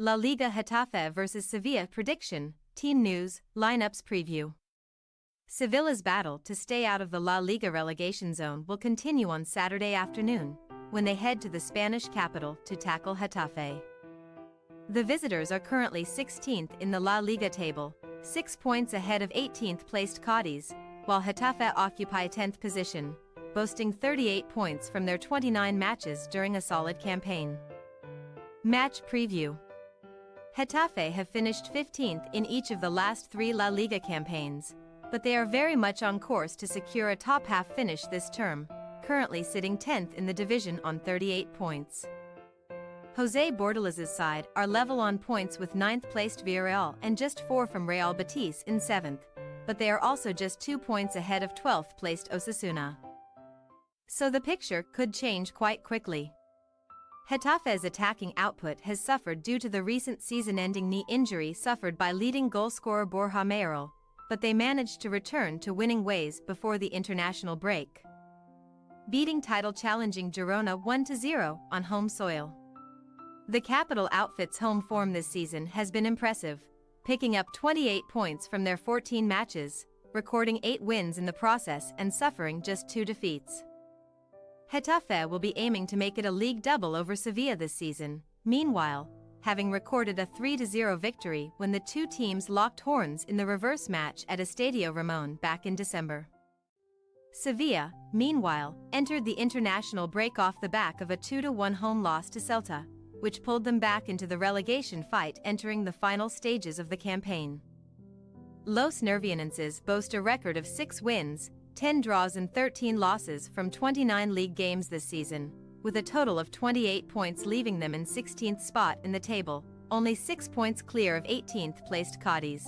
La Liga Getafe vs Sevilla prediction, team news, lineups preview. Sevilla's battle to stay out of the La Liga relegation zone will continue on Saturday afternoon, when they head to the Spanish capital to tackle Getafe. The visitors are currently 16th in the La Liga table, 6 points ahead of 18th-placed Cadiz, while Getafe occupy 10th position, boasting 38 points from their 29 matches during a solid campaign. Match preview. Getafe have finished 15th in each of the last 3 La Liga campaigns, but they are very much on course to secure a top-half finish this term, currently sitting 10th in the division on 38 points. José Bordalás's side are level on points with 9th-placed Villarreal and just 4 from Real Betis in 7th, but they are also just 2 points ahead of 12th-placed Osasuna. So the picture could change quite quickly. Getafe's attacking output has suffered due to the recent season-ending knee injury suffered by leading goalscorer Borja Mayoral, but they managed to return to winning ways before the international break, beating title-challenging Girona 1-0 on home soil. The capital outfit's home form this season has been impressive, picking up 28 points from their 14 matches, recording 8 wins in the process and suffering just 2 defeats. Getafe will be aiming to make it a league double over Sevilla this season, meanwhile, having recorded a 3-0 victory when the two teams locked horns in the reverse match at Estadio Ramon back in December. Sevilla, meanwhile, entered the international break off the back of a 2-1 home loss to Celta, which pulled them back into the relegation fight entering the final stages of the campaign. Los Nervianenses boast a record of 6 wins, 10 draws and 13 losses from 29 league games this season, with a total of 28 points leaving them in 16th spot in the table, only 6 points clear of 18th-placed Cadiz.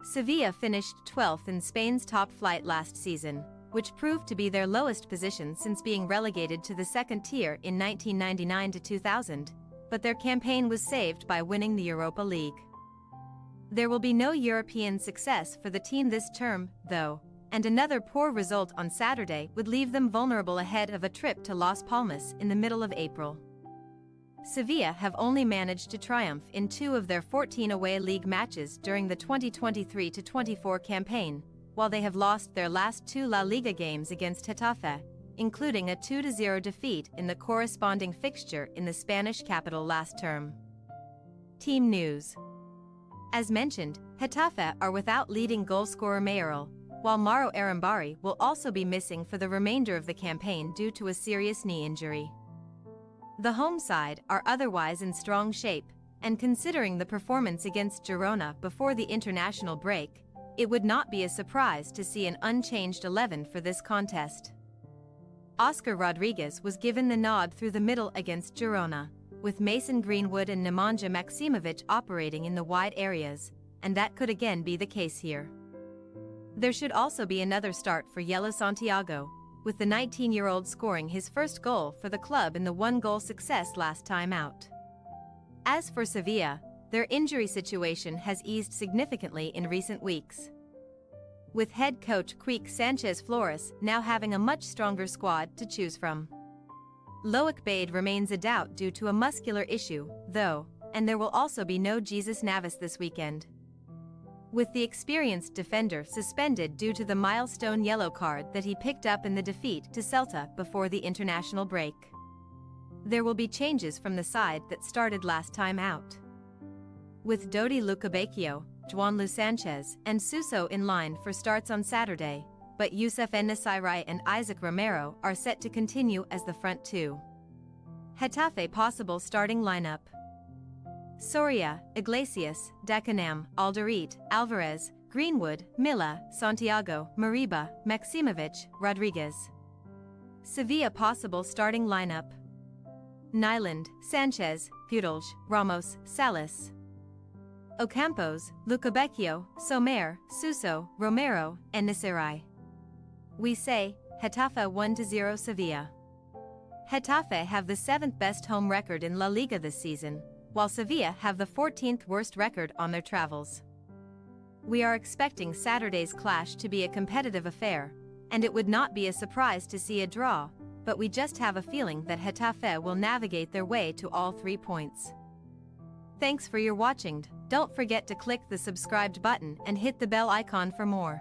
Sevilla finished 12th in Spain's top flight last season, which proved to be their lowest position since being relegated to the second tier in 1999-2000, but their campaign was saved by winning the Europa League. There will be no European success for the team this term, though, and another poor result on Saturday would leave them vulnerable ahead of a trip to Las Palmas in the middle of April. Sevilla have only managed to triumph in 2 of their 14 away league matches during the 2023-24 campaign, while they have lost their last 2 La Liga games against Getafe, including a 2-0 defeat in the corresponding fixture in the Spanish capital last term. Team news. As mentioned, Getafe are without leading goalscorer Mayoral, while Mauro Arambari will also be missing for the remainder of the campaign due to a serious knee injury. The home side are otherwise in strong shape, and considering the performance against Girona before the international break, it would not be a surprise to see an unchanged 11 for this contest. Oscar Rodriguez was given the nod through the middle against Girona, with Mason Greenwood and Nemanja Maksimovic operating in the wide areas, and that could again be the case here. There should also be another start for Yellow Santiago, with the 19-year-old scoring his first goal for the club in the 1-goal success last time out. As for Sevilla, their injury situation has eased significantly in recent weeks, with head coach Quique Sanchez Flores now having a much stronger squad to choose from. Loic Bade remains a doubt due to a muscular issue, though, and there will also be no Jesus Navas this weekend, with the experienced defender suspended due to the milestone yellow card that he picked up in the defeat to Celta before the international break. There will be changes from the side that started last time out, with Dodi Lukebakio, Juan Luis Sanchez, and Suso in line for starts on Saturday, but Youssef En-Nesyri and Isaac Romero are set to continue as the front 2. Getafe possible starting lineup: Soria, Iglesias, Dacanam, Alderete, Alvarez, Greenwood, Milla, Santiago, Mariba, Maksimovic, Rodriguez. Sevilla possible starting lineup: Nyland, Sanchez, Putelj, Ramos, Salas, Ocampos, Lukebakio, Somer, Suso, Romero, and En-Nesyri. We say, Getafe 1-0 Sevilla. Getafe have the 7th best home record in La Liga this season, while Sevilla have the 14th worst record on their travels. We are expecting Saturday's clash to be a competitive affair, and it would not be a surprise to see a draw, but we just have a feeling that Getafe will navigate their way to all 3 points. Thanks for your watching. Don't forget to click the subscribed button and hit the bell icon for more.